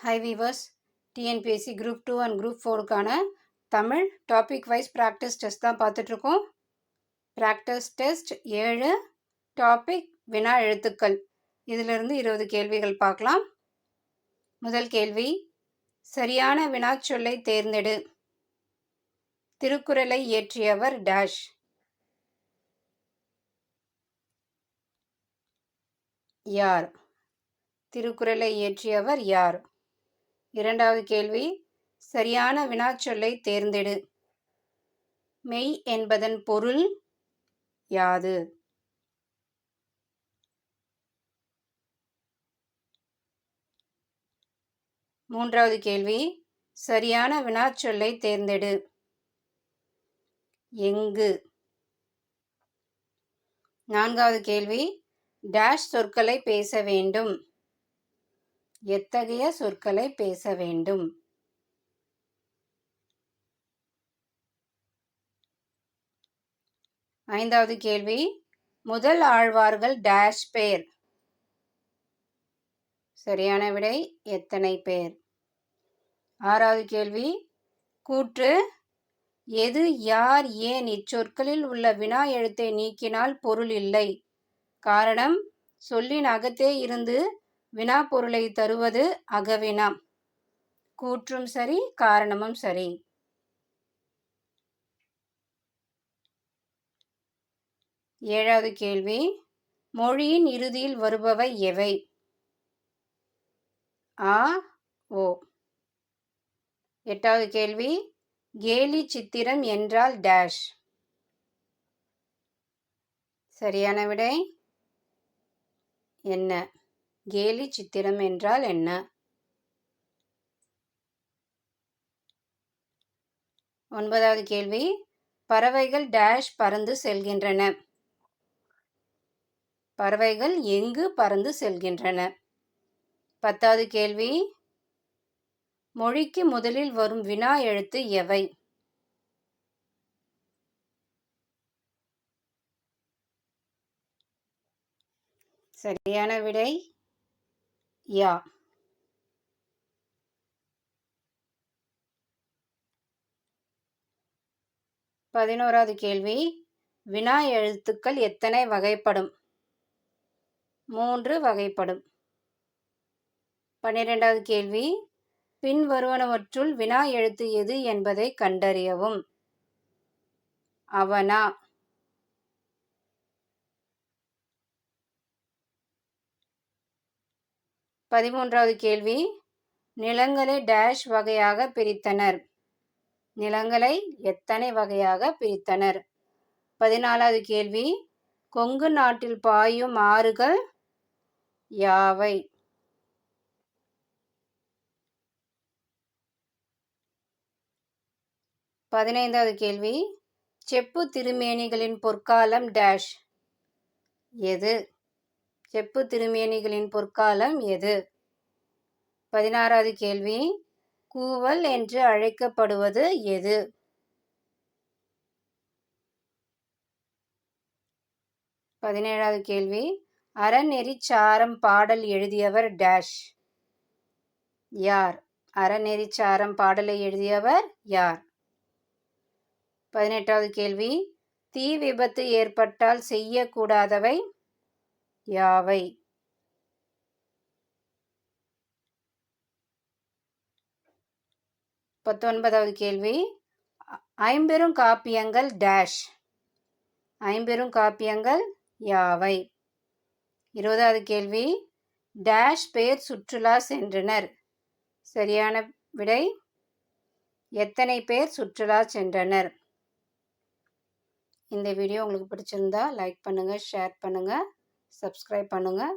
High viewers, TNPSC group 2 and group 4க்கான Tamil topic wise practice test தான் பார்த்துட்ருக்கோம். Practice test 7 topic வினா எழுத்துக்கள். இதிலிருந்து 20 கேள்விகள் பார்க்கலாம். முதல் கேள்வி, சரியான வினாச்சொல்லை தேர்ந்தெடு. திருக்குறளை இயற்றியவர் டேஷ். யார்? திருக்குறளை இயற்றியவர் யார்? இரண்டாவது கேள்வி, சரியான வினாச்சொல்லை தேர்ந்தெடு. மெய் என்பதன் பொருள் யாது? மூன்றாவது கேள்வி, சரியான வினாச்சொல்லை தேர்ந்தெடு. எங்கு? நான்காவது கேள்வி, டேஷ் சொற்களை பேச வேண்டும். எத்தகைய சொற்களை பேச வேண்டும்? ஐந்தாவது கேள்வி, முதல் ஆழ்வார்கள் டேஷ் பேர். சரியான விடை எத்தனை பேர்? ஆறாவது கேள்வி, கூற்று எது, யார், ஏன் இச்சொற்களில் உள்ள வினா எழுத்தை நீக்கினால் பொருள் இல்லை. காரணம், சொல்லின் அகத்தே இருந்து வினா பொருளை தருவது அகவினா. கூற்றும் சரி, காரணமும் சரி. ஏழாவது கேள்வி, மொழியின் இறுதியில் வருபவை எவை? ஆ, ஓ. எட்டாவது கேள்வி, கேலி சித்திரம் என்றால் டேஷ். சரியான விடை என்ன? கேலி சித்திரம் என்றால் என்ன? ஒன்பதாவது கேள்வி, பறவைகள் டேஷ் பறந்து செல்கின்றன. பறவைகள் எங்கு பறந்து செல்கின்றன? பத்தாவது கேள்வி, மொழிக்கு முதலில் வரும் வினா எழுத்து எவை? சரியான விடை யா. பதினோராவது கேள்வி, வினா எழுத்துக்கள் எத்தனை வகைப்படும்? 3 வகைப்படும். 12வது கேள்வி, பின் வருவனவற்றுள் வினா எழுத்து எது என்பதை கண்டறியவும். அவனா. 13வது கேள்வி, நிலங்களை டேஷ் வகையாக பிரித்தனர். நிலங்களை எத்தனை வகையாக பிரித்தனர்? 14வது கேள்வி, கொங்கு நாட்டில் பாயும் ஆறுகள் யாவை? 15வது கேள்வி, செப்பு திருமேனிகளின் பொற்காலம் டேஷ். எது? செப்பு திருமேனிகளின் பொற்காலம் எது? 16வது கேள்வி, கூவல் என்று அழைக்கப்படுவது எது? 17வது கேள்வி, அறநெறிச்சாரம் பாடல் எழுதியவர் டேஷ். யார்? அறநெறிச்சாரம் பாடலை எழுதியவர் யார்? 18வது கேள்வி, தீ விபத்து ஏற்பட்டால் செய்யக்கூடாதவை யாவை? 19வது கேள்வி, ஐம்பெரும் காப்பியங்கள் டேஷ். ஐம்பெரும் காப்பியங்கள் யாவை? 20வது கேள்வி, டேஷ் பேர் சுற்றுலா சென்றனர். சரியான விடை எத்தனை பேர் சுற்றுலா சென்றனர்? இந்த வீடியோ உங்களுக்கு பிடிச்சிருந்தா லைக் பண்ணுங்கள், ஷேர் பண்ணுங்கள், சப்ஸ்கிரைப் பண்ணுங்கள்.